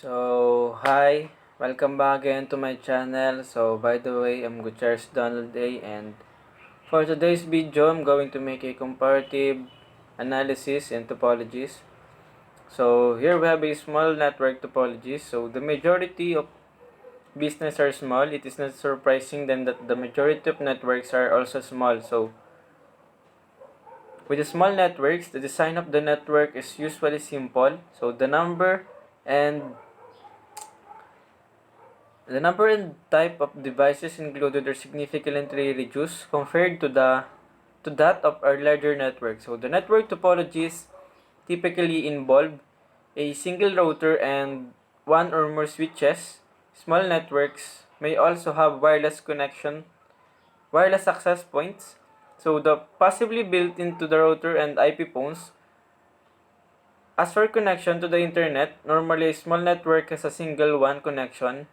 Hi, welcome back again to my channel. By the way, I'm Gutierrez Donald A, and for today's video, I'm going to make a comparative analysis in topologies. Here we have a small network topology. The majority of business are small. It is not surprising then that the majority of networks are also small. With the small networks, the design of the network is usually simple. The number and type of devices included are significantly reduced compared to that of our larger network. The network topologies typically involve a single router and one or more switches. Small networks may also have wireless access points. The possibly built into the router and IP phones. As for connection to the internet, normally a small network has a single WAN connection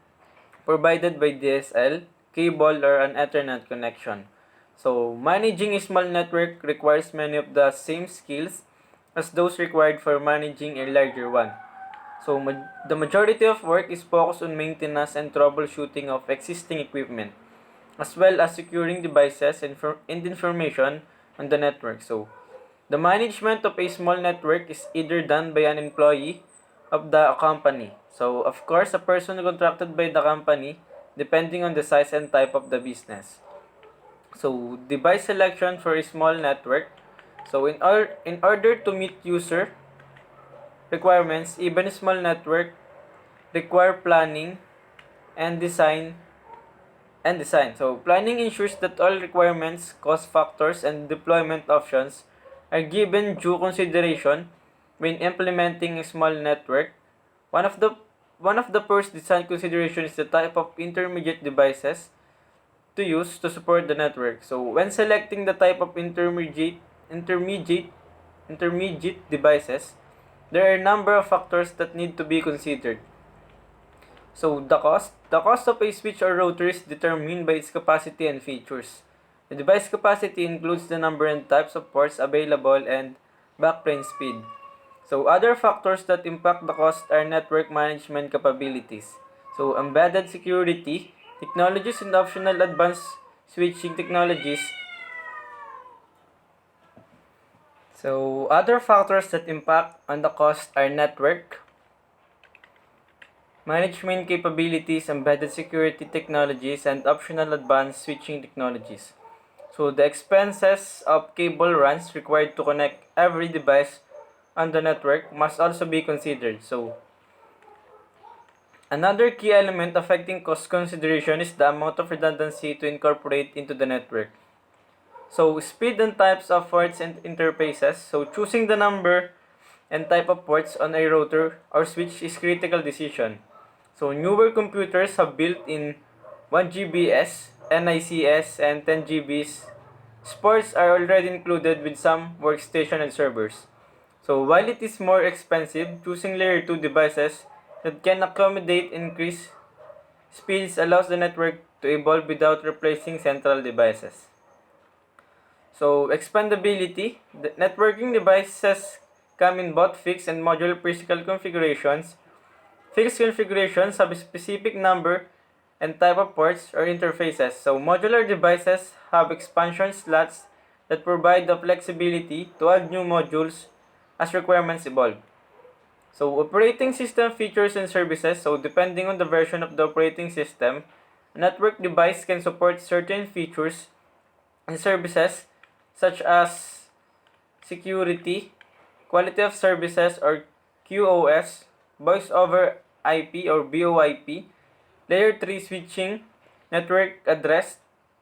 provided by DSL, cable, or an Ethernet connection. Managing a small network requires many of the same skills as those required for managing a larger one. The majority of work is focused on maintenance and troubleshooting of existing equipment, as well as securing devices and information on the network. The management of a small network is either done by an employee of the company. Of course, a person contracted by the company, depending on the size and type of the business. Device selection for a small network. In order to meet user requirements, even a small network require planning and design planning ensures that all requirements, cost factors, and deployment options are given due consideration when implementing a small network. One of the one of the first design considerations is the type of intermediate devices to use to support the network. When selecting the type of intermediate intermediate devices, there are a number of factors that need to be considered. The cost of a switch or router is determined by its capacity and features. The device capacity includes the number and types of ports available and backplane speed. Other factors that impact the cost are network management capabilities. Embedded security, technologies and optional advanced switching technologies. Other factors that impact on the cost are network management capabilities, embedded security technologies, and optional advanced switching technologies. The expenses of cable runs required to connect every device on the network must also be considered. Another key element affecting cost consideration is the amount of redundancy to incorporate into the network. Speed and types of ports and interfaces. Choosing the number and type of ports on a router or switch is critical decision. Newer computers have built-in 1GBs, NICs, and 10GBs. Ports are already included with some workstation and servers. While it is more expensive, choosing layer 2 devices that can accommodate increased speeds allows the network to evolve without replacing central devices. Expandability. The networking devices come in both fixed and modular physical configurations. Fixed configurations have a specific number and type of ports or interfaces. Modular devices have expansion slots that provide the flexibility to add new modules as requirements evolve. Operating system features and services. Depending on the version of the operating system, a network device can support certain features and services such as security, quality of services or QoS, voice over IP or VoIP, layer 3 switching, network address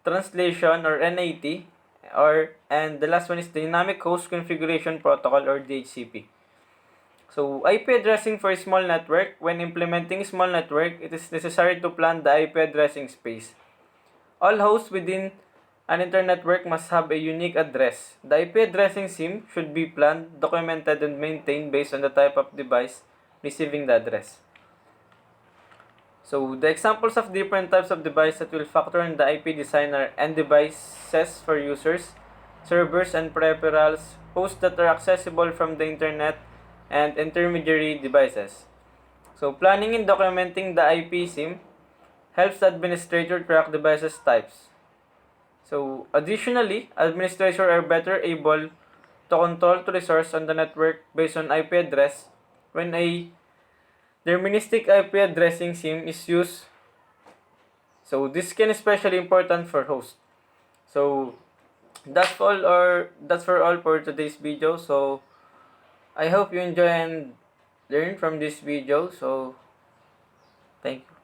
translation or NAT, and the last one is dynamic host configuration protocol or DHCP. IP addressing for a small network. When implementing a small network, it is necessary to plan the IP addressing space. All hosts within an internet network must have a unique address. The IP addressing scheme should be planned, documented, and maintained based on the type of device receiving the address. The examples of different types of device that will factor in the IP design are end devices for users, servers and peripherals, hosts that are accessible from the internet, and intermediary devices. So planning and documenting the IP SIM helps the administrator track devices types. So additionally, administrators are better able to control to resource on the network based on IP address when a deterministic IP addressing SIM is used. So this can especially important for host. So that's for all for today's video. So I hope you enjoy and learn from this video. So thank you.